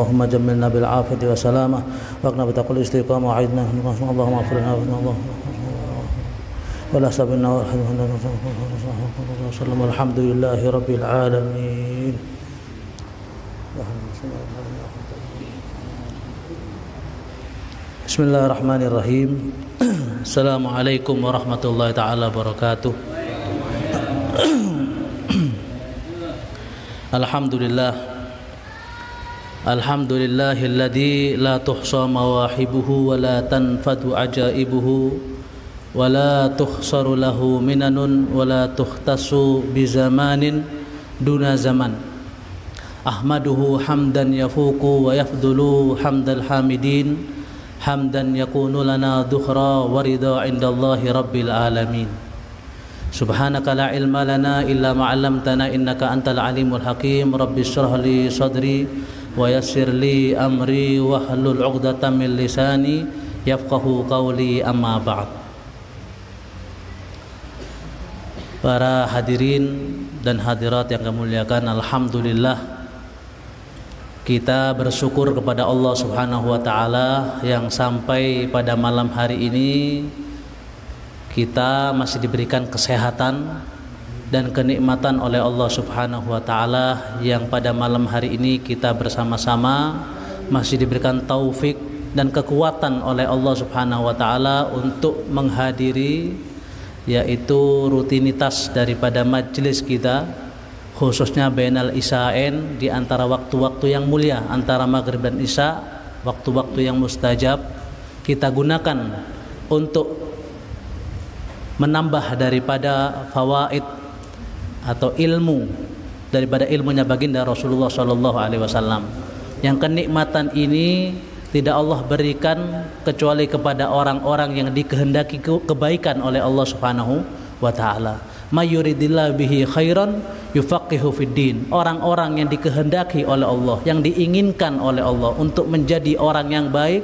اللهم جملنا بالعافية والسلامة واقنا بتقوى الاستقامة وعيدنا اللهم اغفر لنا ولا سبنا وسلم والحمد لله رب العالمين. Bismillahirrahmanirrahim. Assalamualaikum warahmatullahi taala wabarakatuh. Alhamdulillahilladzi la tuhsa mawahibuhu wa la tanfadu ajaibuhu wa la tuhsaru lahu minanun wa la tuhtasu bizamanin duna zaman. Ahmaduhu hamdan yafuqu wa yafdulu hamdal hamidin hamdan yakunu lana dhukhra wa ridha indallahi rabbil alamin. Subhanaka la ilma lana illa ma 'allamtana innaka antal alimul hakim. Rabbi shrah li sadri wa yassir li amri wahlul 'uqdatam min lisani yafqahu qawli, amma ba'd. Para hadirin dan hadirat yang kami muliakan, alhamdulillah kita bersyukur kepada Allah Subhanahu wa taala yang sampai pada malam hari ini kita masih diberikan kesehatan dan kenikmatan oleh Allah Subhanahu wa taala, yang pada malam hari ini kita bersama-sama masih diberikan taufik dan kekuatan oleh Allah Subhanahu wa taala untuk menghadiri yaitu rutinitas daripada majelis kita, khususnya bainal isyain, di antara waktu-waktu yang mulia antara maghrib dan isya, waktu-waktu yang mustajab kita gunakan untuk menambah daripada fawaid atau ilmu daripada ilmunya baginda Rasulullah SAW. Yang kenikmatan ini tidak Allah berikan kecuali kepada orang-orang yang dikehendaki kebaikan oleh Allah Subhanahu wa taala. Mayuridillahu bihi khairan yufaqihu fiddin. Orang-orang yang dikehendaki oleh Allah, yang diinginkan oleh Allah untuk menjadi orang yang baik,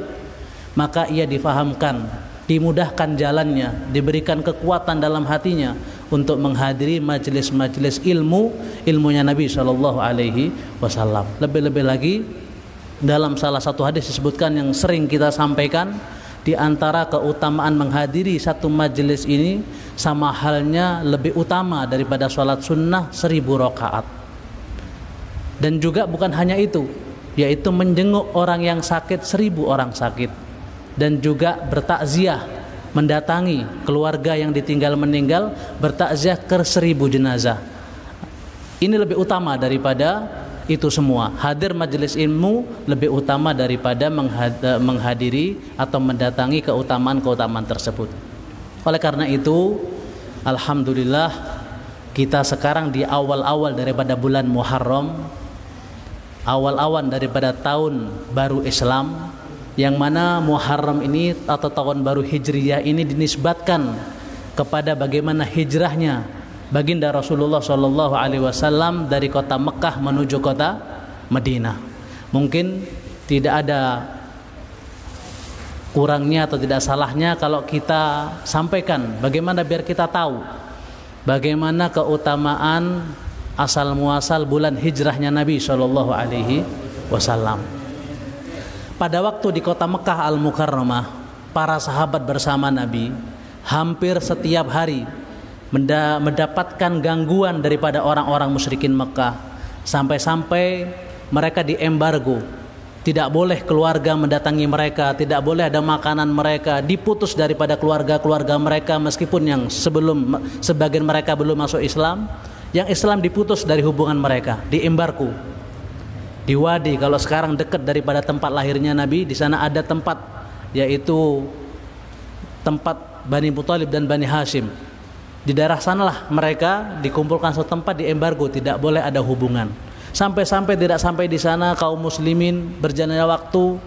maka ia difahamkan, dimudahkan jalannya, diberikan kekuatan dalam hatinya untuk menghadiri majelis-majelis ilmunya Nabi sallallahu alaihi wasallam. Lebih-lebih lagi dalam salah satu hadis disebutkan yang sering kita sampaikan, di antara keutamaan menghadiri satu majelis ini sama halnya lebih utama daripada sholat sunnah 1000 rakaat. Dan juga bukan hanya itu, yaitu menjenguk orang yang sakit 1000 orang sakit, dan juga bertakziah, mendatangi keluarga yang ditinggal meninggal, bertakziah ke 1000 jenazah. Ini lebih utama daripada itu semua. Hadir majelis ilmu lebih utama daripada menghadiri atau mendatangi keutamaan-keutamaan tersebut. Oleh karena itu, alhamdulillah kita sekarang di awal-awal daripada bulan Muharram, awal-awal daripada tahun baru Islam, yang mana Muharram ini atau tahun baru Hijriyah ini dinisbatkan kepada bagaimana hijrahnya baginda Rasulullah SAW dari kota Mekah menuju kota Madinah. Mungkin tidak ada kurangnya atau tidak salahnya kalau kita sampaikan bagaimana biar kita tahu bagaimana keutamaan asal muasal bulan hijrahnya Nabi SAW. Pada waktu di kota Mekah Al-Mukarramah, para sahabat bersama Nabi hampir setiap hari mendapatkan gangguan daripada orang-orang musyrikin Mekah, sampai-sampai mereka diembargo, tidak boleh keluarga mendatangi mereka, tidak boleh ada makanan mereka, diputus daripada keluarga-keluarga mereka, meskipun yang sebagian mereka belum masuk Islam, yang Islam diputus dari hubungan mereka, diembargo. Di Wadi, kalau sekarang dekat daripada tempat lahirnya Nabi, di sana ada tempat, yaitu tempat Bani Muthalib dan Bani Hashim. Di daerah sanalah mereka dikumpulkan satu tempat, diembargo, tidak boleh ada hubungan. Sampai-sampai tidak sampai di sana kaum muslimin berjalannya waktu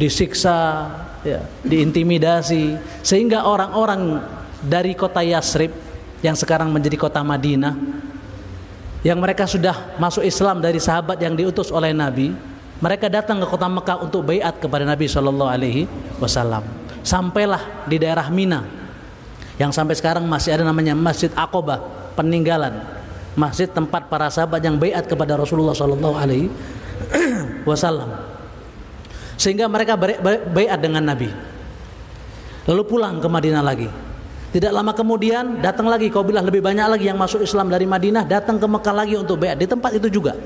disiksa, diintimidasi, sehingga orang-orang dari kota Yasrib yang sekarang menjadi kota Madinah, yang mereka sudah masuk Islam dari sahabat yang diutus oleh Nabi, mereka datang ke kota Mekah untuk baiat kepada Nabi SAW. Sampailah di daerah Mina, yang sampai sekarang masih ada namanya Masjid Aqobah, peninggalan masjid tempat para sahabat yang baiat kepada Rasulullah SAW. Sehingga mereka baiat dengan Nabi. Lalu pulang ke Madinah lagi. Tidak lama kemudian datang lagi kabilah lebih banyak lagi yang masuk Islam dari Madinah, datang ke Mekah lagi untuk baiat di tempat itu juga.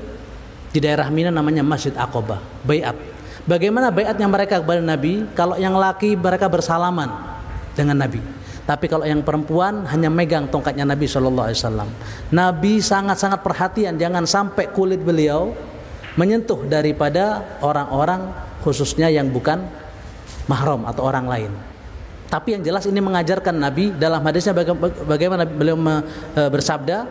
Di daerah Mina namanya Masjid Aqabah, baiat. Bagaimana baiatnya mereka kepada Nabi? Kalau yang laki mereka bersalaman dengan Nabi. Tapi kalau yang perempuan hanya megang tongkatnya Nabi SAW. Nabi sangat-sangat perhatian jangan sampai kulit beliau menyentuh daripada orang-orang khususnya yang bukan mahram atau orang lain. Tapi yang jelas ini mengajarkan Nabi dalam hadisnya bagaimana beliau bersabda,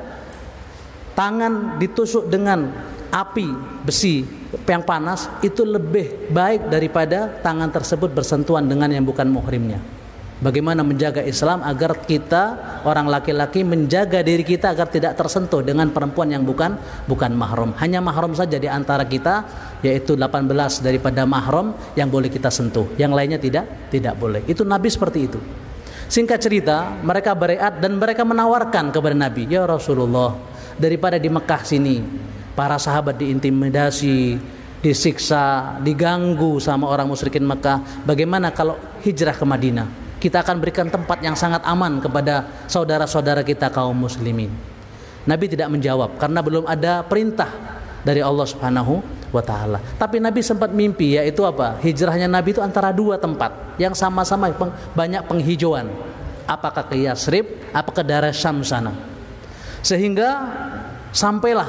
tangan ditusuk dengan api besi yang panas itu lebih baik daripada tangan tersebut bersentuhan dengan yang bukan muhrimnya. Bagaimana menjaga Islam agar kita orang laki-laki menjaga diri kita agar tidak tersentuh dengan perempuan yang bukan mahram. Hanya mahram saja di antara kita, yaitu 18 daripada mahram yang boleh kita sentuh. Yang lainnya tidak boleh. Itu Nabi seperti itu. Singkat cerita, mereka baiat dan mereka menawarkan kepada Nabi, "Ya Rasulullah, daripada di Mekah sini para sahabat diintimidasi, disiksa, diganggu sama orang musyrikin Mekah, bagaimana kalau hijrah ke Madinah? Kita akan berikan tempat yang sangat aman kepada saudara-saudara kita kaum muslimin." Nabi tidak menjawab karena belum ada perintah dari Allah Subhanahu wa taala. Tapi Nabi sempat mimpi, yaitu apa? Hijrahnya Nabi itu antara dua tempat yang sama-sama banyak penghijauan. Apakah ke Yasrib, apakah ke daerah Syam sana. Sehingga sampailah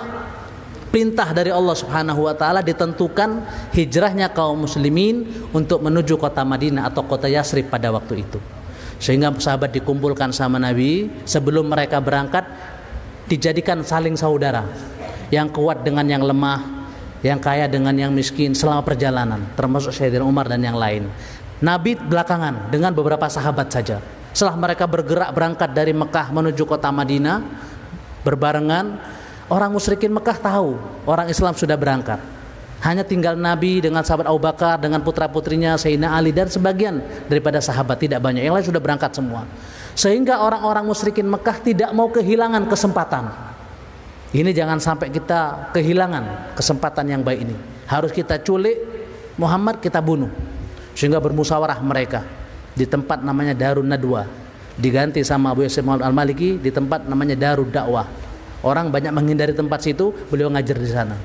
perintah dari Allah Subhanahu wa taala ditentukan hijrahnya kaum muslimin untuk menuju kota Madinah atau kota Yasrib pada waktu itu. Sehingga sahabat dikumpulkan sama Nabi, sebelum mereka berangkat dijadikan saling saudara. Yang kuat dengan yang lemah, yang kaya dengan yang miskin selama perjalanan, termasuk Sayyidina Umar dan yang lain. Nabi belakangan dengan beberapa sahabat saja. Setelah mereka bergerak berangkat dari Mekah menuju kota Madinah berbarengan, orang musyrikin Mekah tahu orang Islam sudah berangkat. Hanya tinggal Nabi dengan sahabat Abu Bakar, dengan putra-putrinya Sayyidina Ali dan sebagian daripada sahabat, tidak banyak. Yang lain sudah berangkat semua. Sehingga orang-orang musyrikin Mekah tidak mau kehilangan kesempatan. Ini jangan sampai kita kehilangan kesempatan yang baik ini. Harus kita culik Muhammad, kita bunuh. Sehingga bermusyawarah mereka di tempat namanya Darun Nadwa. Diganti sama Abu Yusuf Al-Maliki di tempat namanya Darud Dakwah. Orang banyak menghindari tempat situ, beliau ngajar di sana.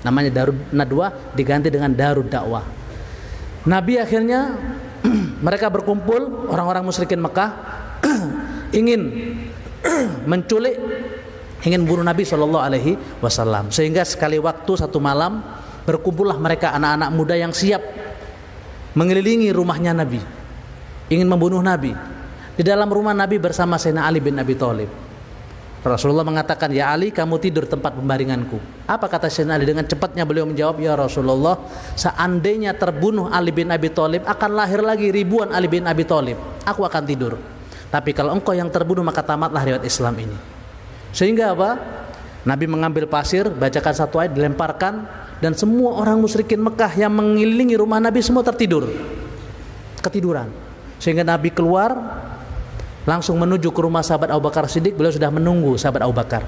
Namanya Darud Nadwa diganti dengan Darud Dakwah. Nabi akhirnya mereka berkumpul, orang-orang musyrikin Mekah ingin menculik, ingin bunuh Nabi SAW. Sehingga sekali waktu satu malam berkumpullah mereka anak-anak muda yang siap mengelilingi rumahnya Nabi, ingin membunuh Nabi. Di dalam rumah Nabi bersama Sayyidina Ali bin Abi Thalib. Rasulullah mengatakan, "Ya Ali, kamu tidur tempat pembaringanku." Apa kata Sayyidina Ali? Dengan cepatnya beliau menjawab, "Ya Rasulullah, seandainya terbunuh Ali bin Abi Thalib, akan lahir lagi ribuan Ali bin Abi Thalib. Aku akan tidur. Tapi kalau engkau yang terbunuh, maka tamatlah riwayat Islam ini." Sehingga apa? Nabi mengambil pasir, bacakan satu ayat, dilemparkan, dan semua orang musyrikin Mekah yang mengelilingi rumah Nabi semua ketiduran. Sehingga Nabi keluar langsung menuju ke rumah sahabat Abu Bakar Siddiq. Beliau sudah menunggu sahabat Abu Bakar,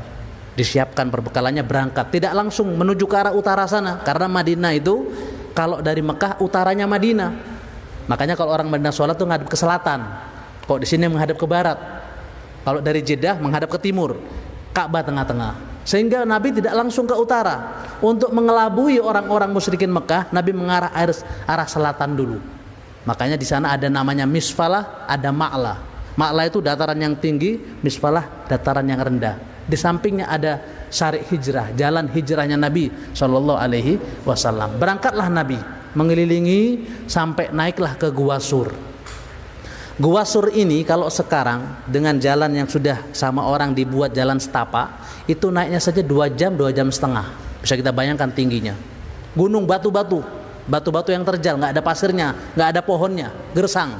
disiapkan perbekalannya, berangkat. Tidak langsung menuju ke arah utara sana, karena Madinah itu kalau dari Mekah utaranya Madinah. Makanya kalau orang Madinah sholat tuh menghadap ke selatan. Kok di sini menghadap ke barat. Kalau dari Jeddah menghadap ke timur. Ka'bah tengah-tengah. Sehingga Nabi tidak langsung ke utara. Untuk mengelabui orang-orang musyrikin Mekah, Nabi mengarah arah selatan dulu. Makanya di sana ada namanya Misfalah, ada Ma'lah. Ma'lah itu dataran yang tinggi, Misfalah dataran yang rendah. Di sampingnya ada Syari' Hijrah, jalan hijrahnya Nabi SAW. Berangkatlah Nabi mengelilingi sampai naiklah ke Gua Sur. Gua Sur ini kalau sekarang dengan jalan yang sudah sama orang dibuat jalan setapak, itu naiknya saja 2 jam, 2 jam setengah. Bisa kita bayangkan tingginya. Gunung batu-batu yang terjal, nggak ada pasirnya, nggak ada pohonnya, gersang.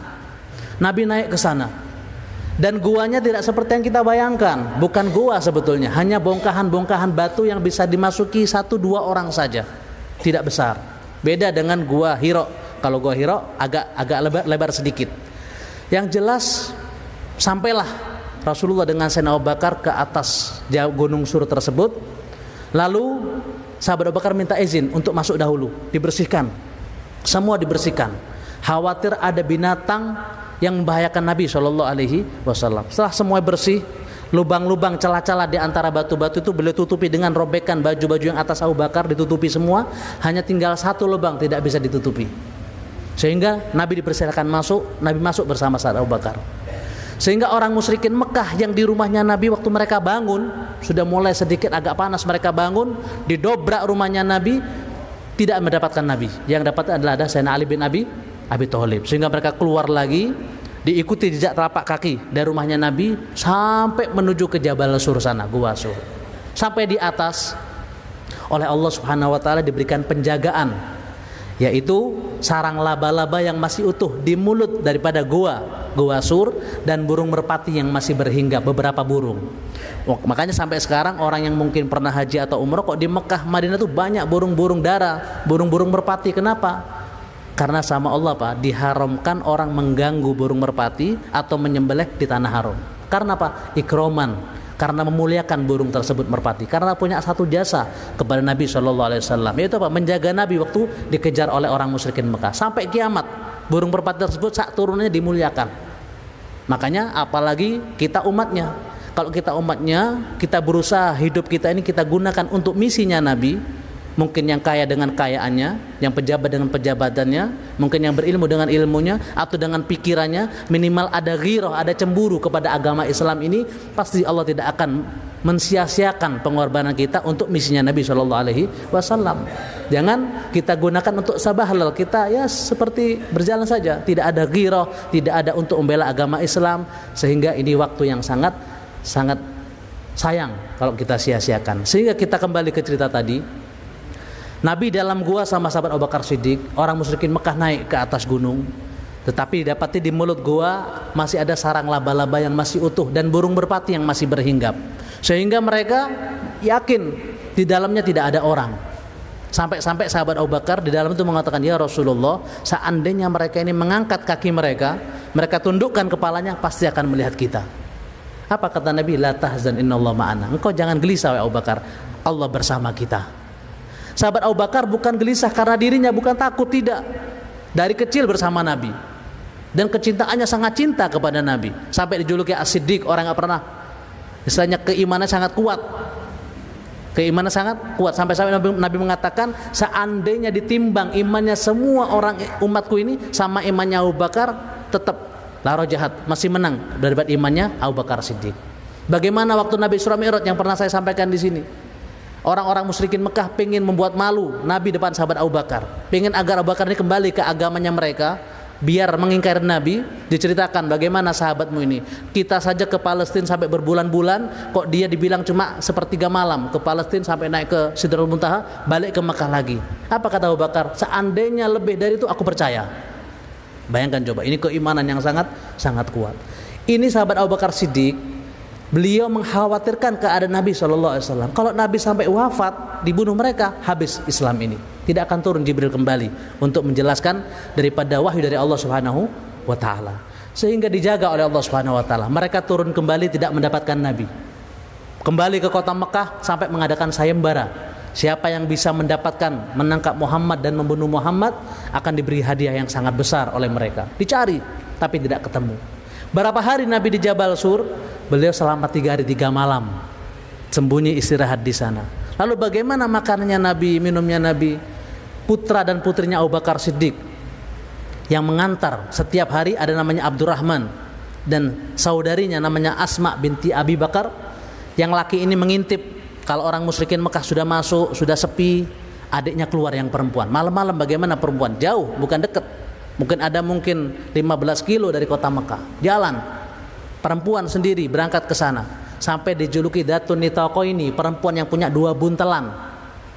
Nabi naik ke sana. Dan guanya tidak seperti yang kita bayangkan. Bukan gua sebetulnya, hanya bongkahan-bongkahan batu yang bisa dimasuki 1-2 orang saja. Tidak besar. Beda dengan gua Hiro. Kalau gua Hiro agak lebar sedikit. Yang jelas sampailah Rasulullah dengan Sayyidina Abu Bakar ke atas gunung Sur tersebut. Lalu sahabat Abu Bakar minta izin untuk masuk dahulu, dibersihkan Semua dibersihkan. Khawatir ada binatang yang membahayakan Nabi Shallallahu Alaihi Wasallam. Setelah semua bersih, lubang-lubang, celah-celah di antara batu-batu itu beliau tutupi dengan robekan baju-baju yang atas Abu Bakar, ditutupi semua. Hanya tinggal satu lubang tidak bisa ditutupi. Sehingga Nabi dipersilakan masuk, Nabi masuk bersama Abu Bakar. Sehingga orang musyrikin Mekah yang di rumahnya Nabi waktu mereka bangun, sudah mulai sedikit agak panas, mereka bangun, didobrak rumahnya Nabi, tidak mendapatkan Nabi. Yang dapat adalah ada Sayyidina Ali bin Abi Thalib. Sehingga mereka keluar lagi, diikuti jejak telapak kaki dari rumahnya Nabi sampai menuju ke Jabal Sur sana, Gua Sur. Sampai di atas, oleh Allah Subhanahu wa taala diberikan penjagaan, yaitu sarang laba-laba yang masih utuh di mulut daripada Gua Sur, dan burung merpati yang masih berhinggap, beberapa burung. Makanya sampai sekarang orang yang mungkin pernah haji atau umroh, kok di Mekah Madinah tuh banyak burung-burung dara, burung-burung merpati. Kenapa? Karena sama Allah Pak, diharamkan orang mengganggu burung merpati atau menyembelih di tanah haram. Karena apa? Ikroman, karena memuliakan burung tersebut merpati, karena punya satu jasa kepada Nabi SAW, yaitu apa? Menjaga Nabi waktu dikejar oleh orang musyrikin Mekah. Sampai kiamat burung merpati tersebut saat turunnya dimuliakan. Makanya apalagi kita umatnya. Kalau kita umatnya, kita berusaha hidup kita ini kita gunakan untuk misinya Nabi. Mungkin yang kaya dengan kayaannya, yang pejabat dengan pejabatannya, mungkin yang berilmu dengan ilmunya, atau dengan pikirannya. Minimal ada ghirah, ada cemburu kepada agama Islam ini, pasti Allah tidak akan mensia-siakan pengorbanan kita untuk misinya Nabi SAW. Jangan kita gunakan untuk sabahlal, kita ya seperti berjalan saja, tidak ada ghirah, tidak ada untuk membela agama Islam. Sehingga ini waktu yang sangat sayang kalau kita sia-siakan. Sehingga kita kembali ke cerita tadi, Nabi dalam gua sama sahabat Abu Bakar Siddiq, orang musyrikin Mekah naik ke atas gunung, tetapi didapati di mulut gua masih ada sarang laba-laba yang masih utuh dan burung merpati yang masih berhinggap. Sehingga mereka yakin di dalamnya tidak ada orang. Sampai-sampai sahabat Abu Bakar di dalam itu mengatakan, ya Rasulullah, seandainya mereka ini mengangkat kaki mereka tundukkan kepalanya, pasti akan melihat kita. Apa kata Nabi? La tahzan innallaha ma'ana. Engkau jangan gelisah wahai Abu Bakar, Allah bersama kita. Sahabat Abu Bakar bukan gelisah karena dirinya, bukan takut, tidak. Dari kecil bersama Nabi dan kecintaannya sangat cinta kepada Nabi, sampai dijuluki As-Siddiq, orang nggak pernah, istilahnya keimanan sangat kuat. Keimanan sangat kuat sampai Nabi mengatakan, seandainya ditimbang imannya semua orang umatku ini sama imannya Abu Bakar, tetap laro jahat masih menang daripada imannya Abu Bakar Siddiq. Bagaimana waktu Nabi Isra Mi'raj yang pernah saya sampaikan di sini? Orang-orang musyrikin Mekah pengen membuat malu Nabi depan sahabat Abu Bakar, pengen agar Abu Bakar ini kembali ke agamanya mereka, biar mengingkari Nabi. Diceritakan bagaimana sahabatmu ini, kita saja ke Palestina sampai berbulan-bulan, kok dia dibilang cuma sepertiga malam ke Palestina sampai naik ke Sidratul Muntaha, balik ke Mekah lagi. Apa kata Abu Bakar? Seandainya lebih dari itu aku percaya. Bayangkan coba, ini keimanan yang sangat kuat. Ini sahabat Abu Bakar Siddiq, beliau mengkhawatirkan keadaan Nabi SAW. Kalau Nabi sampai wafat, dibunuh mereka, habis Islam ini. Tidak akan turun Jibril kembali untuk menjelaskan daripada wahyu dari Allah Subhanahu wa taala. Sehingga dijaga oleh Allah Subhanahu wa taala. Mereka turun kembali tidak mendapatkan Nabi. Kembali ke kota Mekah sampai mengadakan sayembara. Siapa yang bisa mendapatkan, menangkap Muhammad dan membunuh Muhammad, akan diberi hadiah yang sangat besar oleh mereka. Dicari tapi tidak ketemu. Berapa hari Nabi di Jabal Sur? Beliau selama 3 hari 3 malam sembunyi istirahat di sana. Lalu bagaimana makanannya Nabi, minumnya Nabi? Putra dan putrinya Abu Bakar Siddiq yang mengantar setiap hari, ada namanya Abdurrahman, dan saudarinya namanya Asma binti Abi Bakar. Yang laki ini mengintip kalau orang musyrikin Mekah sudah masuk, sudah sepi, adiknya keluar yang perempuan. Malam-malam bagaimana perempuan? Jauh, bukan dekat. Mungkin 15 kilo dari kota Mekah. Jalan, perempuan sendiri berangkat ke sana, sampai dijuluki Datun Nitaqo, ini perempuan yang punya 2 buntelan.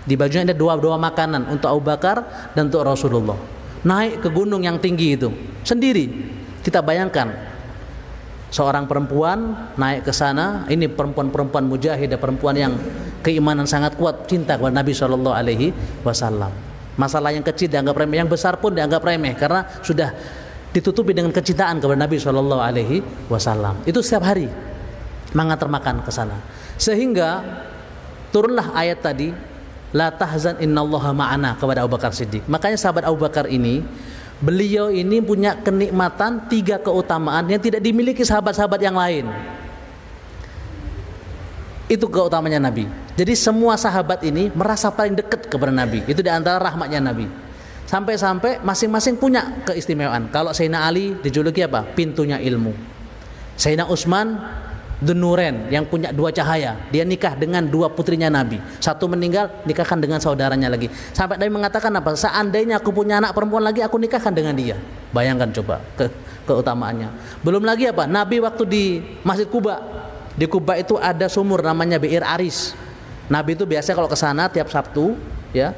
Di bajunya ada 2 makanan untuk Abu Bakar dan untuk Rasulullah. Naik ke gunung yang tinggi itu sendiri. Kita bayangkan seorang perempuan naik ke sana. Ini perempuan-perempuan mujahidah, perempuan yang keimanan sangat kuat, cinta kepada Nabi SAW. Masalah yang kecil dianggap remeh, yang besar pun dianggap remeh, karena sudah ditutupi dengan kecintaan kepada Nabi SAW. Itu setiap hari mengantar makan ke sana. Sehingga turunlah ayat tadi, la tahzan innallaha ma'ana kepada Abu Bakar Siddiq. Makanya sahabat Abu Bakar ini, beliau ini punya kenikmatan 3 keutamaan yang tidak dimiliki sahabat-sahabat yang lain. Itu keutamanya Nabi. Jadi semua sahabat ini merasa paling dekat kepada Nabi. Itu di antara rahmatnya Nabi. Sampai-sampai masing-masing punya keistimewaan. Kalau Sayyidina Ali dijuluki apa? Pintunya ilmu. Sayyidina Utsman Dunuren yang punya 2 cahaya. Dia nikah dengan 2 putrinya Nabi. Satu meninggal, nikahkan dengan saudaranya lagi. Sampai Nabi mengatakan apa? Seandainya aku punya anak perempuan lagi, aku nikahkan dengan dia. Bayangkan coba keutamaannya. Belum lagi apa? Nabi waktu di Masjid Quba. Di Quba itu ada sumur namanya Bi'ir Aris. Nabi itu biasa kalau ke sana tiap Sabtu, ya,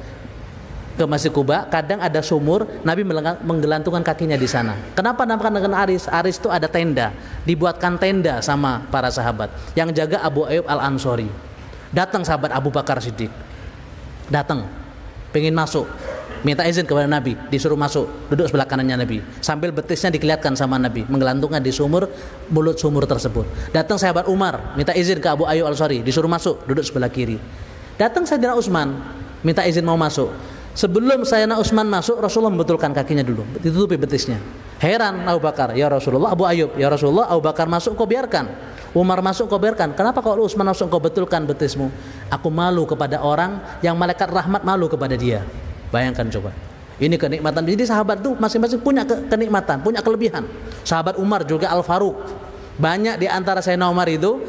ke Masjid Quba, kadang ada sumur, Nabi menggelantungkan kakinya di sana. Kenapa namakan dengan Aris? Aris itu ada tenda, dibuatkan tenda sama para sahabat. Yang jaga Abu Ayyub Al-Ansori. Datang sahabat Abu Bakar Siddiq, datang, pengen masuk, minta izin kepada Nabi, disuruh masuk, duduk sebelah kanannya Nabi, sambil betisnya dikelihatkan sama Nabi, menggelantungkan di sumur, mulut sumur tersebut. Datang sahabat Umar, minta izin ke Abu Ayyub Al-Ansori, disuruh masuk, duduk sebelah kiri. Datang Sayyidina Utsman, minta izin mau masuk. Sebelum Sayyidina Utsman masuk, Rasulullah membetulkan kakinya dulu, ditutupi betisnya. Heran Abu Bakar, ya Rasulullah, Abu Ayyub, ya Rasulullah, Abu Bakar masuk kau biarkan, Umar masuk kau biarkan. Kenapa kalau Utsman masuk kau betulkan betismu? Aku malu kepada orang yang malaikat rahmat malu kepada dia. Bayangkan coba. Ini kenikmatan. Jadi sahabat tuh masing-masing punya kenikmatan, punya kelebihan. Sahabat Umar juga Al-Faruq. Banyak di antara Sayyidina Umar itu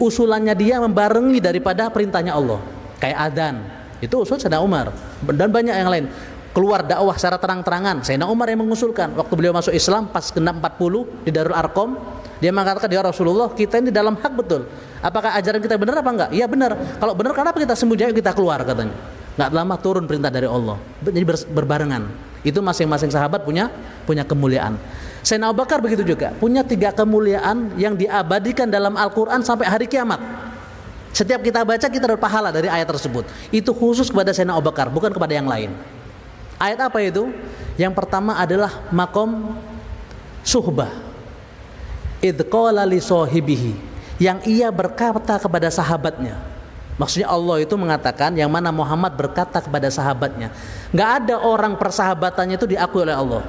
usulannya dia membarengi daripada perintahnya Allah. Kayak adzan. Itu usul Sayyidina Umar dan banyak yang lain. Keluar dakwah secara terang-terangan, Sayyidina Umar yang mengusulkan. Waktu beliau masuk Islam pas genap 40 di Darul Arqam, dia mengatakan, ya Rasulullah, kita ini dalam hak betul. Apakah ajaran kita benar apa enggak? Iya benar. Kalau benar kenapa kita sembunyi, kita keluar, katanya. Enggak lama turun perintah dari Allah. Jadi berbarengan. Itu masing-masing sahabat punya kemuliaan. Sayyidina Abu Bakar begitu juga, punya 3 kemuliaan yang diabadikan dalam Al-Qur'an sampai hari kiamat. Setiap kita baca kita dapat pahala dari ayat tersebut. Itu khusus kepada Sayyidina Abu Bakar, bukan kepada yang lain. Ayat apa itu? Yang pertama adalah maqam suhbah. Idz qala li sahibihi, yang ia berkata kepada sahabatnya. Maksudnya Allah itu mengatakan yang mana Muhammad berkata kepada sahabatnya. Enggak ada orang persahabatannya itu diakui oleh Allah.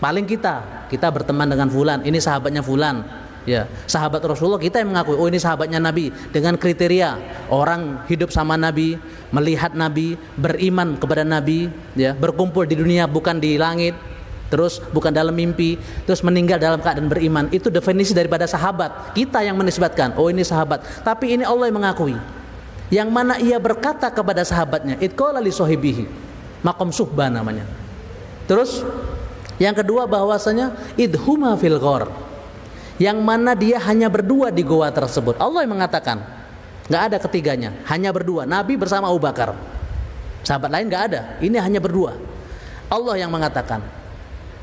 Paling kita berteman dengan fulan, ini sahabatnya fulan. Ya, sahabat Rasulullah kita yang mengakui, oh ini sahabatnya Nabi, dengan kriteria orang hidup sama Nabi, melihat Nabi, beriman kepada Nabi, ya, berkumpul di dunia bukan di langit, terus bukan dalam mimpi, terus meninggal dalam keadaan beriman. Itu definisi daripada sahabat. Kita yang menisbatkan, oh ini sahabat. Tapi ini Allah yang mengakui. Yang mana ia berkata kepada sahabatnya, idqala li sahibihi, maqam suhbah namanya. Terus yang kedua bahwasanya idhuma fil ghar, yang mana dia hanya berdua di goa tersebut. Allah yang mengatakan, nggak ada ketiganya, hanya berdua. Nabi bersama Abu Bakar, sahabat lain nggak ada. Ini hanya berdua. Allah yang mengatakan,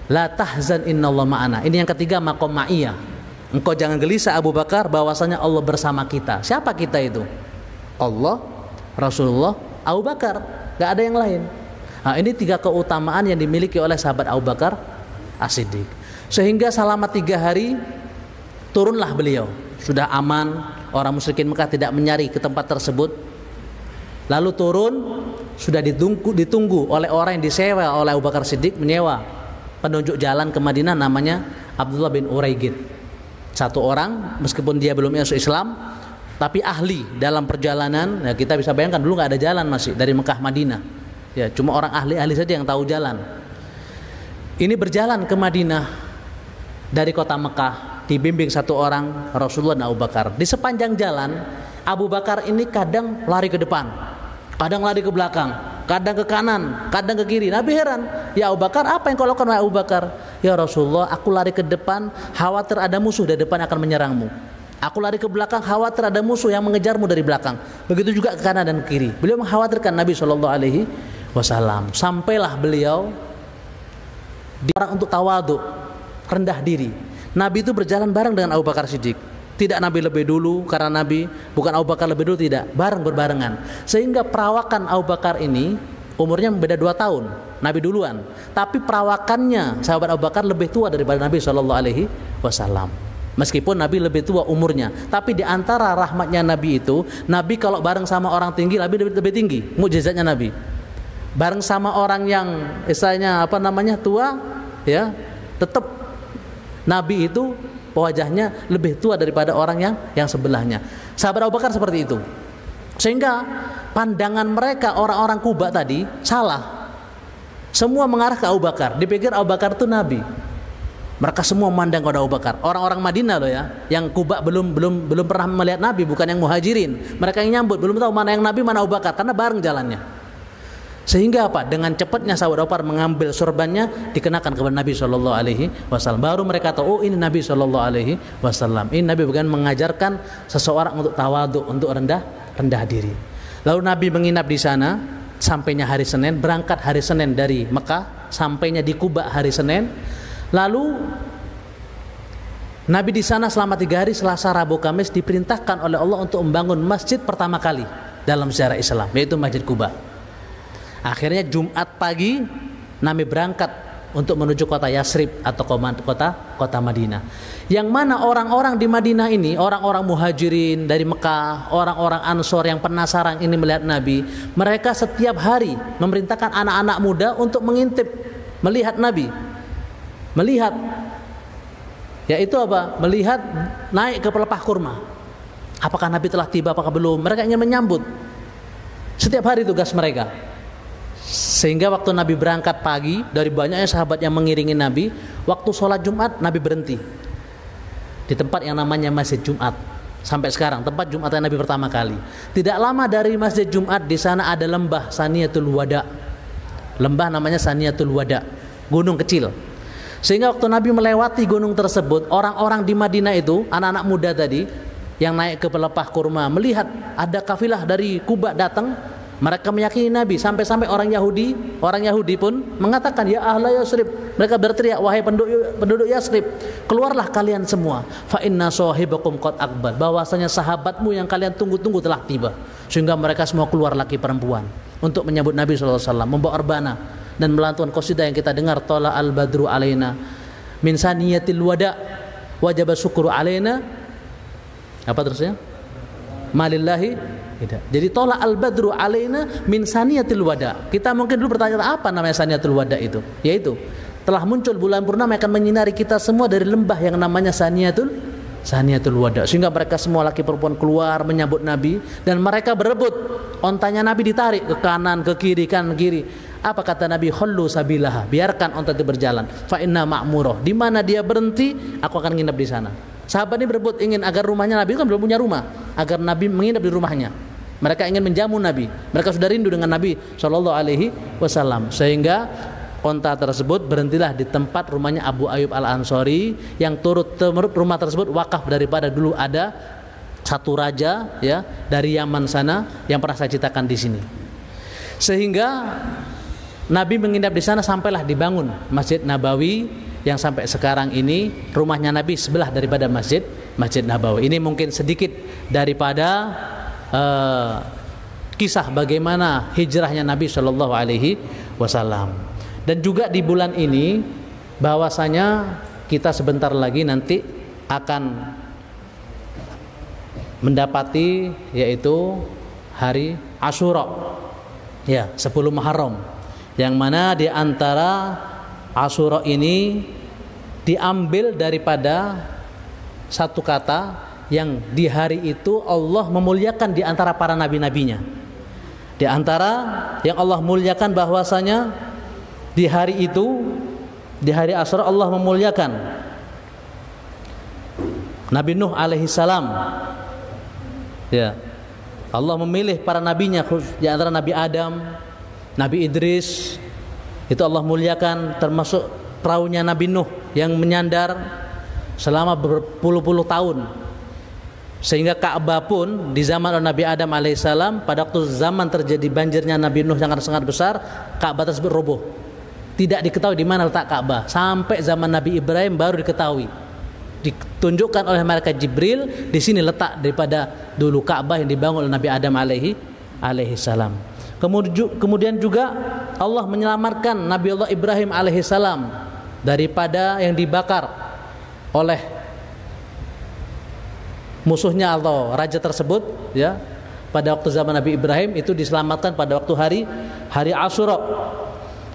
la tahzan innallaha ma'ana. Ini yang ketiga, maqam ma'iyah. Engkau jangan gelisah Abu Bakar, bahwasanya Allah bersama kita. Siapa kita itu? Allah, Rasulullah, Abu Bakar, nggak ada yang lain. Nah, ini 3 keutamaan yang dimiliki oleh sahabat Abu Bakar As-Siddiq. Sehingga selama 3 hari turunlah beliau, sudah aman, orang musyrikin Mekah tidak menyari ke tempat tersebut. Lalu turun, sudah ditunggu oleh orang yang disewa oleh Abu Bakar Siddiq, menyewa penunjuk jalan ke Madinah namanya Abdullah bin Uraigid. Satu orang, meskipun dia belum masuk Islam, tapi ahli dalam perjalanan. Ya, kita bisa bayangkan dulu nggak ada jalan masih dari Mekah Madinah. Ya, cuma orang ahli saja yang tahu jalan. Ini berjalan ke Madinah dari kota Mekah, dibimbing satu orang, Rasulullah dan Abu Bakar. Di sepanjang jalan, Abu Bakar ini kadang lari ke depan, kadang lari ke belakang, kadang ke kanan, kadang ke kiri. Nabi heran, ya Abu Bakar, apa yang kau lakukan Abu Bakar? Ya Rasulullah, aku lari ke depan, khawatir ada musuh dari depan akan menyerangmu. Aku lari ke belakang, khawatir ada musuh yang mengejarmu dari belakang. Begitu juga ke kanan dan ke kiri. Beliau mengkhawatirkan Nabi SAW. Sampailah beliau orang untuk tawadu, rendah diri. Nabi itu berjalan bareng dengan Abu Bakar Siddiq. Tidak Nabi lebih dulu karena Nabi, bukan Abu Bakar lebih dulu, tidak, berbarengan. Sehingga perawakan Abu Bakar ini umurnya beda 2 tahun. Nabi duluan, tapi perawakannya sahabat Abu Bakar lebih tua daripada Nabi SAW. Meskipun Nabi lebih tua umurnya, tapi di antara rahmatnya Nabi itu, Nabi kalau bareng sama orang tinggi lebih tinggi, mukjizatnya Nabi. Bareng sama orang yang istilahnya tua, ya, tetap Nabi itu wajahnya lebih tua daripada orang yang sebelahnya. Sahabat Abu Bakar seperti itu. Sehingga pandangan mereka orang-orang Kuba tadi salah. Semua mengarah ke Abu Bakar, dipikir Abu Bakar itu Nabi. Mereka semua memandang kepada Abu Bakar. Orang-orang Madinah loh ya, yang Kuba belum pernah melihat Nabi, bukan yang Muhajirin. Mereka yang nyambut, belum tahu mana yang Nabi, mana Abu Bakar, karena bareng jalannya. Sehingga apa? Dengan cepatnya sahabat Abu Bakar mengambil sorbannya, dikenakan kepada Nabi SAW. Baru mereka tahu, oh ini Nabi SAW. Ini Nabi bukan mengajarkan seseorang untuk tawadhu, untuk rendah diri. Lalu Nabi menginap di sana, sampainya hari Senin, berangkat hari Senin dari Mekah, sampainya di Kuba hari Senin. Lalu Nabi di sana selama 3 hari, Selasa, Rabu, Kamis, diperintahkan oleh Allah untuk membangun masjid pertama kali dalam sejarah Islam, yaitu Masjid Kuba. Akhirnya Jumat pagi Nabi berangkat untuk menuju kota Yasrib atau kota Madinah. Yang mana orang-orang di Madinah ini, orang-orang Muhajirin dari Mekah, orang-orang Ansor yang penasaran ini melihat Nabi, mereka setiap hari memerintahkan anak-anak muda untuk mengintip, melihat Nabi. Melihat, yaitu apa? Melihat naik ke pelepah kurma. Apakah Nabi telah tiba, apakah belum? Mereka ingin menyambut. Setiap hari tugas mereka. Sehingga waktu Nabi berangkat pagi, dari banyaknya sahabat yang mengiringi Nabi, waktu sholat Jumat Nabi berhenti di tempat yang namanya Masjid Jumat. Sampai sekarang tempat Jumatnya Nabi pertama kali. Tidak lama dari Masjid Jumat, di sana ada lembah Saniyatul Wada. Lembah namanya Saniyatul Wada, gunung kecil. Sehingga waktu Nabi melewati gunung tersebut, orang-orang di Madinah itu, anak-anak muda tadi yang naik ke pelepah kurma, melihat ada kafilah dari Kuba datang, mereka meyakini Nabi. Sampai-sampai orang Yahudi pun mengatakan, ya ahla Yasrib. Mereka berteriak, wahai penduduk Yasrib, keluarlah kalian semua, fa inna sahibakum qad aqbal, bahwasanya sahabatmu yang kalian tunggu-tunggu telah tiba. Sehingga mereka semua keluar, laki perempuan, untuk menyambut Nabi SAW, membawa arbana dan melantunkan qasidah yang kita dengar, tola al badru alaina min saniyatil wada wajib syukru alaina, apa terusnya, malillahi tidak. Jadi tola al badru alaina min saniyatil wada. Kita mungkin dulu bertanya apa namanya saniyatul wada itu, yaitu telah muncul bulan purnama akan menyinari kita semua dari lembah yang namanya saniyatul wada. Sehingga mereka semua laki perempuan keluar menyambut Nabi, dan mereka berebut ontanya Nabi, ditarik ke kanan ke kiri, kanan kiri. Apa kata Nabi? Khallu sabilaha, biarkan onta itu berjalan. Fa inna ma'murah, di mana dia berhenti aku akan nginap di sana. Sahabat ini berebut ingin agar rumahnya Nabi, kan belum punya rumah, agar Nabi menginap di rumahnya. Mereka ingin menjamu Nabi. Mereka sudah rindu dengan Nabi SAW. Sehingga onta tersebut berhentilah di tempat rumahnya Abu Ayyub Al-Ansori, yang turut rumah tersebut wakaf daripada dulu ada satu raja ya dari Yaman sana yang pernah saya ceritakan di sini. Sehingga Nabi menginap di sana sampailah dibangun Masjid Nabawi yang sampai sekarang ini rumahnya Nabi sebelah daripada Masjid Nabawi. Ini mungkin sedikit daripada kisah bagaimana hijrahnya Nabi SAW. Dan juga di bulan ini bahwasanya kita sebentar lagi nanti akan mendapati yaitu hari Asyura, ya 10 Muharram, yang mana di antara Asyura ini diambil daripada satu kata yang di hari itu Allah memuliakan di antara para nabi-nabinya. Di antara yang Allah muliakan bahwasanya di hari itu, di hari Asyura Allah memuliakan Nabi Nuh alaihi salam. Ya. Allah memilih para nabinya di antara Nabi Adam, Nabi Idris, itu Allah muliakan, termasuk perahunya Nabi Nuh yang menyandar selama berpuluh-puluh tahun. Sehingga Ka'bah pun di zaman Nabi Adam alaihissalam, pada waktu zaman terjadi banjirnya Nabi Nuh yang sangat besar, Ka'bah tersebut roboh. Tidak diketahui di mana letak Ka'bah. Sampai zaman Nabi Ibrahim baru diketahui. Ditunjukkan oleh malaikat Jibril, di sini letak daripada dulu Ka'bah yang dibangun oleh Nabi Adam alaihissalam. Kemudian juga Allah menyelamatkan Nabi Allah Ibrahim alaihissalam daripada yang dibakar oleh musuhnya atau raja tersebut, ya, pada waktu zaman Nabi Ibrahim itu diselamatkan pada waktu hari Asyura.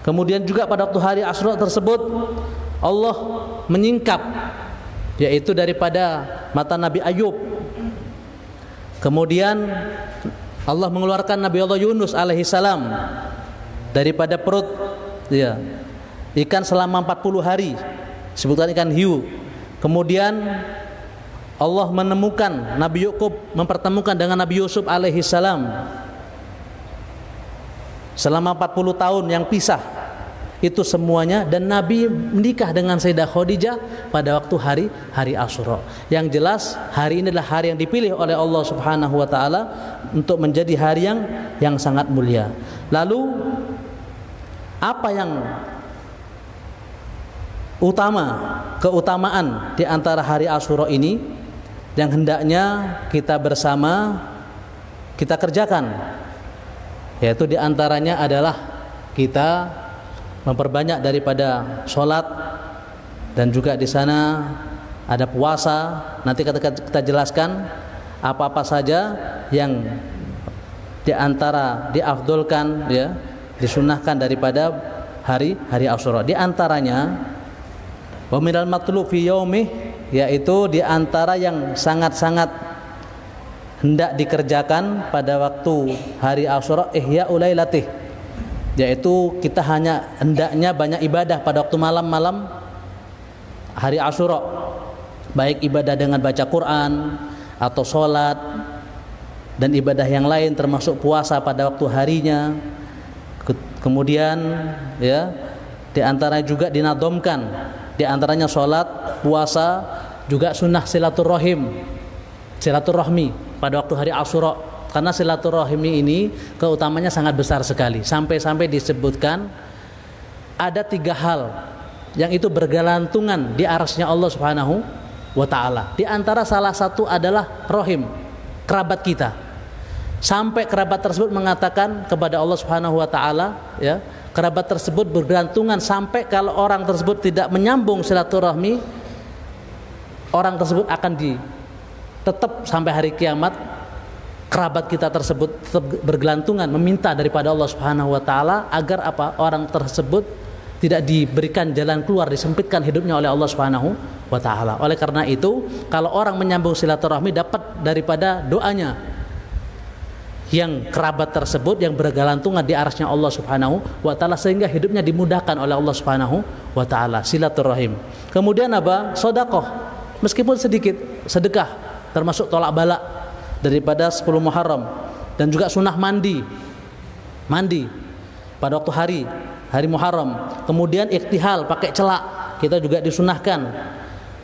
Kemudian juga pada waktu hari Asyura tersebut Allah menyingkap, yaitu daripada mata Nabi Ayub. Kemudian Allah mengeluarkan Nabi Allah Yunus alaihissalam daripada perut, ya, ikan selama 40 hari, sebutkan ikan hiu. Kemudian Allah menemukan Nabi Yakub mempertemukan dengan Nabi Yusuf alaihissalam selama 40 tahun yang pisah. Itu semuanya, dan Nabi menikah dengan Sayyidah Khadijah pada waktu hari Asyura. Yang jelas hari ini adalah hari yang dipilih oleh Allah Subhanahu wa taala untuk menjadi hari yang sangat mulia. Lalu apa yang keutamaan di antara hari Asyura ini yang hendaknya kita bersama kita kerjakan, yaitu di antaranya adalah kita memperbanyak daripada sholat, dan juga di sana ada puasa. Nanti kita jelaskan apa-apa saja yang di antara diafdolkan, ya, disunahkan daripada hari Asyura. Di antaranya wa minal matlub fi yaumih, yaitu di antara yang sangat-sangat hendak dikerjakan pada waktu hari Asyura ihya ulailatih, yaitu kita hendaknya banyak ibadah pada waktu malam-malam hari Asyura, baik ibadah dengan baca Quran atau sholat dan ibadah yang lain termasuk puasa pada waktu harinya. Kemudian, ya, di antara juga dinadomkan, di antaranya sholat, puasa, juga sunnah silaturahmi pada waktu hari Asyura. Karena silaturahmi ini keutamanya sangat besar sekali, sampai-sampai disebutkan ada 3 hal yang itu bergelantungan di arasnya Allah Subhanahu wa ta'ala. Di antara salah satu adalah rahim, kerabat kita. Sampai kerabat tersebut mengatakan kepada Allah Subhanahu wa ta'ala, ya, kerabat tersebut bergantungan, sampai kalau orang tersebut tidak menyambung silaturahmi, orang tersebut akan tetap sampai hari kiamat. Kerabat kita tersebut tetap bergelantungan meminta daripada Allah Subhanahu wa ta'ala agar orang tersebut tidak diberikan jalan keluar, disempitkan hidupnya oleh Allah Subhanahu wa ta'ala. Oleh karena itu, kalau orang menyambung silaturahmi dapat daripada doanya yang kerabat tersebut yang bergelantungan di arasnya Allah Subhanahu wa ta'ala, sehingga hidupnya dimudahkan oleh Allah Subhanahu wa ta'ala. Silaturahim. Kemudian sedekah, meskipun sedikit, sedekah termasuk tolak bala daripada 10 Muharram, dan juga sunnah mandi pada waktu hari Muharram. Kemudian iktihal, pakai celak, kita juga disunahkan.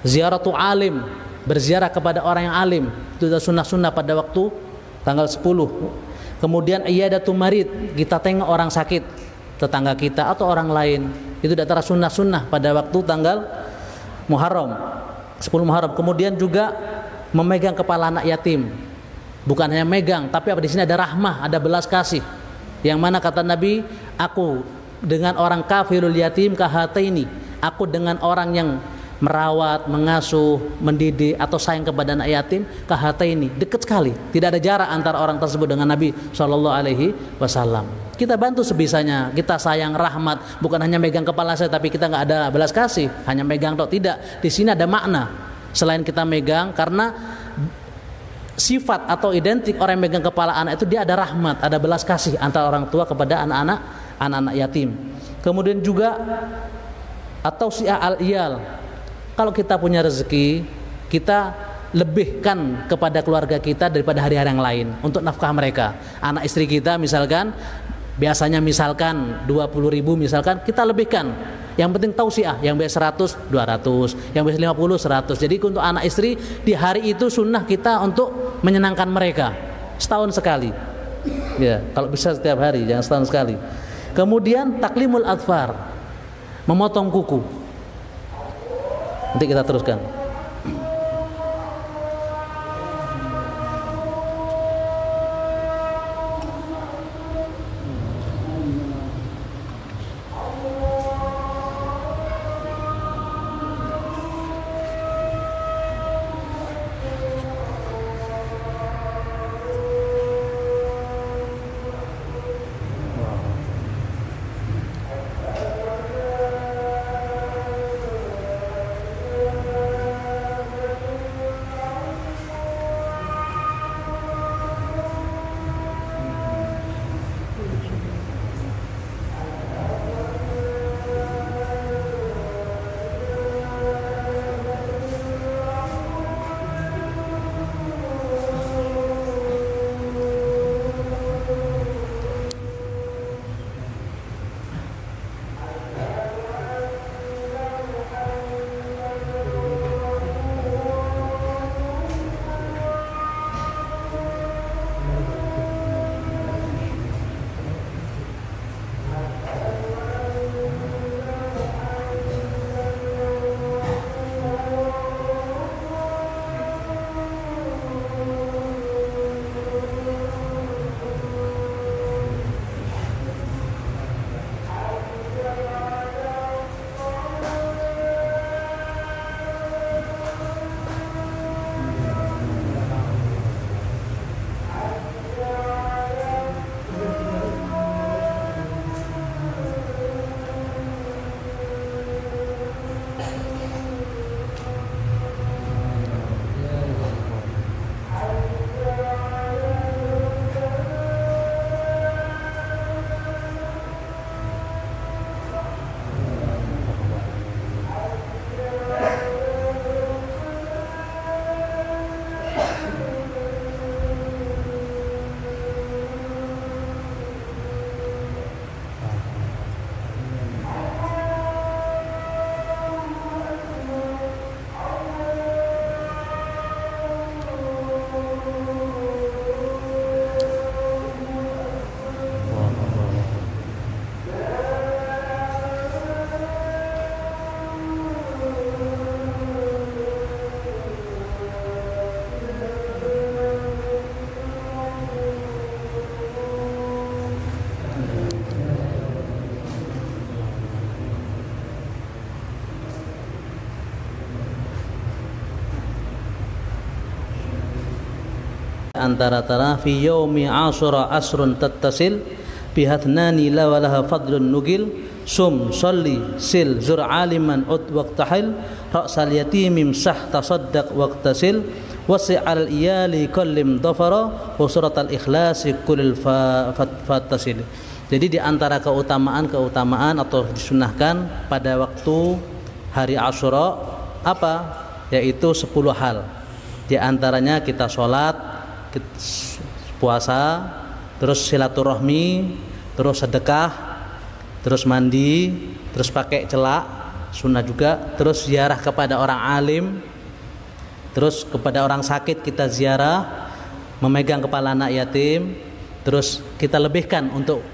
Ziaratu alim, berziarah kepada orang yang alim, itu adalah sunnah-sunnah pada waktu tanggal 10. Kemudian iyadatu marid, kita tengok orang sakit, tetangga kita atau orang lain, itu antara sunnah-sunnah pada waktu tanggal Muharram, 10 Muharram. Kemudian juga memegang kepala anak yatim. Bukan hanya megang, tapi di sini ada rahmah, ada belas kasih. Yang mana kata Nabi, aku dengan orang kafirul yatim kahataini, aku dengan orang yang merawat, mengasuh, mendidik atau sayang kepada anak yatim kahataini, dekat sekali. Tidak ada jarak antara orang tersebut dengan Nabi SAW. Kita bantu sebisanya, kita sayang, rahmat, bukan hanya megang kepala saya tapi kita nggak ada belas kasih, hanya megang tok, tidak. Di sini ada makna selain kita megang, karena sifat atau identik orang yang megang kepala anak itu dia ada rahmat, ada belas kasih antara orang tua kepada anak-anak yatim. Kemudian juga atau si'ah al-iyal, kalau kita punya rezeki, kita lebihkan kepada keluarga kita daripada hari-hari yang lain untuk nafkah mereka. Anak istri kita misalkan biasanya 20.000 misalkan, kita lebihkan. Yang penting tausiah, yang biasa 100, 200, yang biasa 50, 100. Jadi untuk anak istri di hari itu sunnah kita untuk menyenangkan mereka setahun sekali. Ya, kalau bisa setiap hari, jangan setahun sekali. Kemudian taklimul adfar, memotong kuku. Nanti kita teruskan. antara fi yaumi asyura asrun tattasil bihatnani la walaha fadlun nugil sum salli sil zur aliman ud waqtahil ra'sal yatimim sah tasaddaq waqtasil wasi'al iyali kullim dhafara wa suratal ikhlasi kulil fattasil. Jadi di antara keutamaan atau disunahkan pada waktu hari Asyura apa? Yaitu 10 hal. Di antaranya kita sholat, puasa, terus silaturahmi, terus sedekah, terus mandi, terus pakai celak, sunnah juga, terus ziarah kepada orang alim, terus kepada orang sakit kita ziarah, memegang kepala anak yatim, terus kita lebihkan untuk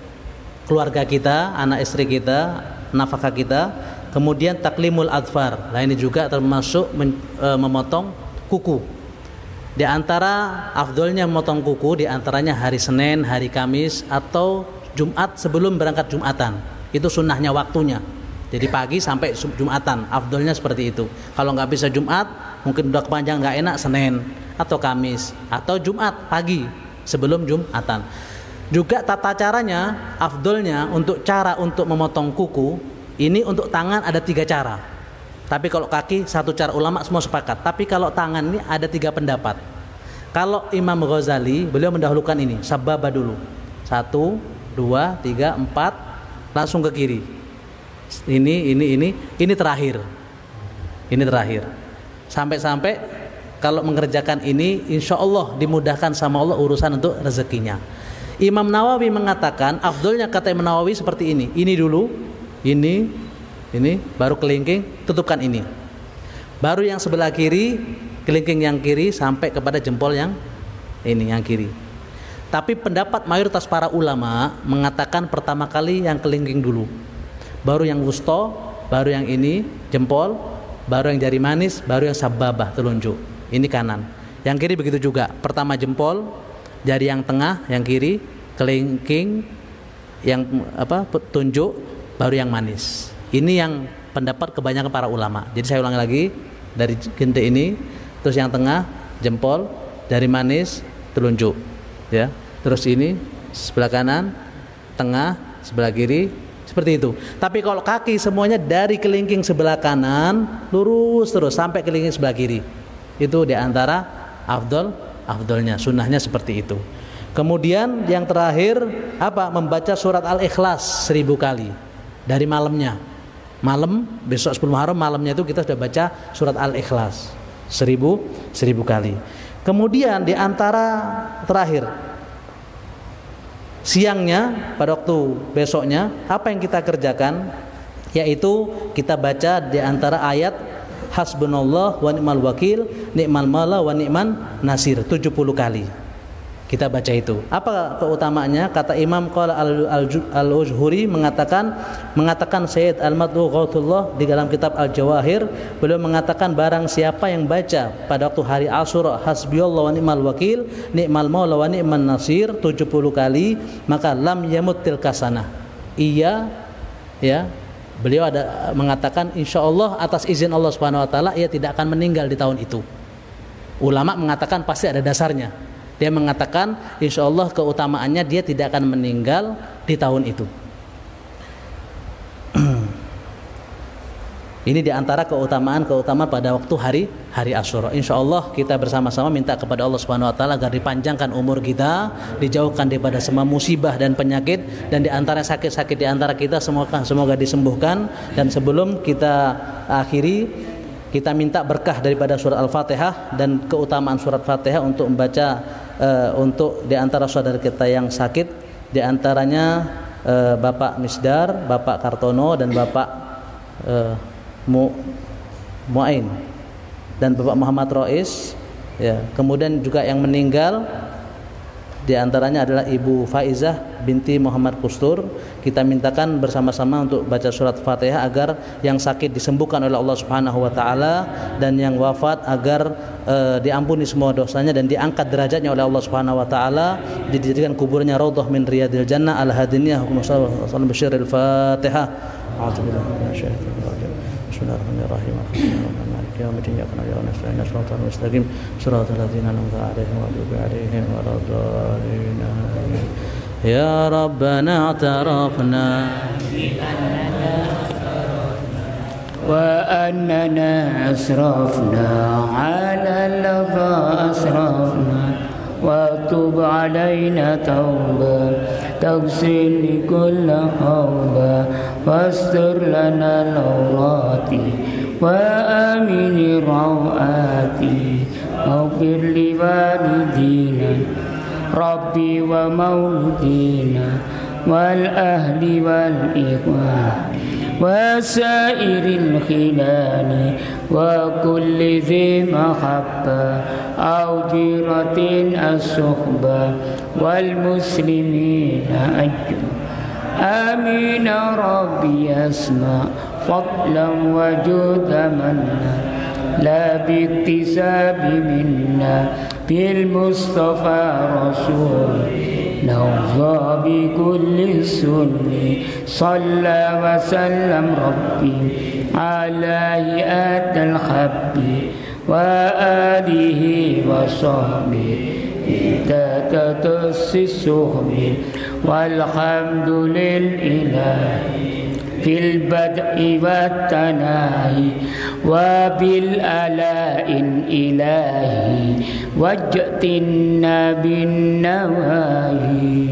keluarga kita, anak istri kita, nafkah kita. Kemudian taklimul adfar, nah ini juga termasuk memotong kuku. Di antara afdolnya memotong kuku, di antaranya hari Senin, hari Kamis, atau Jumat sebelum berangkat Jumatan. Itu sunnahnya waktunya. Jadi pagi sampai Jumatan, afdolnya seperti itu. Kalau nggak bisa Jumat, mungkin udah kepanjang nggak enak, Senin atau Kamis atau Jumat pagi sebelum Jumatan. Juga tata caranya, afdolnya cara untuk memotong kuku ini untuk tangan ada 3 cara. Tapi kalau kaki 1 cara, ulama semua sepakat. Tapi kalau tangan ini ada 3 pendapat. Kalau Imam Ghazali beliau mendahulukan ini, sababa dulu. 1, 2, 3, 4 langsung ke kiri. Ini terakhir. Ini terakhir. Sampai kalau mengerjakan ini insya Allah dimudahkan sama Allah urusan untuk rezekinya. Imam Nawawi mengatakan afdolnya kata Imam Nawawi seperti ini. Ini dulu, ini baru kelingking, tutupkan ini. Baru yang sebelah kiri, kelingking yang kiri sampai kepada jempol yang ini yang kiri. Tapi pendapat mayoritas para ulama mengatakan pertama kali yang kelingking dulu. Baru yang wusto, baru yang ini jempol, baru yang jari manis, baru yang sababah telunjuk. Ini kanan. Yang kiri begitu juga. Pertama jempol, jari yang tengah, yang kiri, kelingking, yang tunjuk, baru yang manis. Ini yang pendapat kebanyakan para ulama. Jadi saya ulangi lagi, dari gente ini, terus yang tengah jempol, jari manis, telunjuk, ya. Terus ini sebelah kanan, tengah, sebelah kiri, seperti itu. Tapi kalau kaki semuanya dari kelingking sebelah kanan lurus terus sampai kelingking sebelah kiri. Itu diantara afdolnya, sunnahnya seperti itu. Kemudian yang terakhir apa? Membaca surat Al-Ikhlas 1000 kali dari malamnya. Malam besok 10 Muharram malamnya itu kita sudah baca surat Al-Ikhlas 1000 kali. Kemudian di antara terakhir siangnya pada waktu besoknya apa yang kita kerjakan? Yaitu kita baca di antara ayat hasbunallah wa ni'mal wakil, ni'mal mala wa ni'man nasir 70 kali. Kita baca itu. Apa keutamaannya? Kata Imam Qala al-Ujhuri mengatakan Sayyid Al-Mad'u Ghautullah di dalam kitab Al-Jawahir, beliau mengatakan barang siapa yang baca pada waktu hari Asyura hasbiyallah wa ni'mal wakil, ni'mal maula wa ni'man nasir 70 kali, maka lam yamut tilka sanah. Beliau ada mengatakan insyaallah atas izin Allah Subhanahu wa taala ia tidak akan meninggal di tahun itu. Ulama mengatakan pasti ada dasarnya. Dia mengatakan insyaallah keutamaannya dia tidak akan meninggal di tahun itu. Ini diantara keutamaan pada waktu hari Asyura. Insyaallah kita bersama-sama minta kepada Allah Subhanahu wa taala agar dipanjangkan umur kita, dijauhkan daripada semua musibah dan penyakit, dan di antara sakit-sakit di antara kita semoga disembuhkan. Dan sebelum kita akhiri, kita minta berkah daripada surat Al-Fatihah dan keutamaan surat Fatihah untuk membaca untuk di antara saudara kita yang sakit, di antaranya Bapak Misdar, Bapak Kartono dan Bapak Muain dan Bapak Muhammad Rois, ya. Kemudian juga yang meninggal di antaranya adalah Ibu Faizah binti Muhammad Kustur. Kita mintakan bersama-sama untuk baca surat Fatihah agar yang sakit disembuhkan oleh Allah Subhanahu wa taala dan yang wafat agar diampuni semua dosanya dan diangkat derajatnya oleh Allah Subhanahu wa taala, dijadikan kuburnya raudhah min riyadil jannah. Al-hadiniyah Fatihah. أعوذ بالله من الشيطان الرجيم بسم الله الرحمن الرحيم الحمد لله رب العالمين مالك يوم الدين إياك نعبد وإياك نستعين صراط المستقيم صراط الذين أنعمت عليهم غير المغضوب عليهم ولا الضالين يا ربنا اعترفنا وأننا أسرفنا على اللظى أسرفنا وتب علينا توبة تغسل لكل حوبة واستر لنا العورات وآمن الروآت واغفر لوالدينا ربي ومولدينا والأهل والإخوان وسائر الخلان وكل ذي محبة أو جيرة الصحبة والمسلمين أجمعين آمين ربي اسمع فضلا وجود منا لا باكتساب منا بالمصطفى رسول نوضى بكل السن صلى وسلم ربي على هيئات الخب وآله وصحبه تتس السهم والحمد لله في البدء والتناهي وبالآلاء الإلهي واجتنا بالنواهي.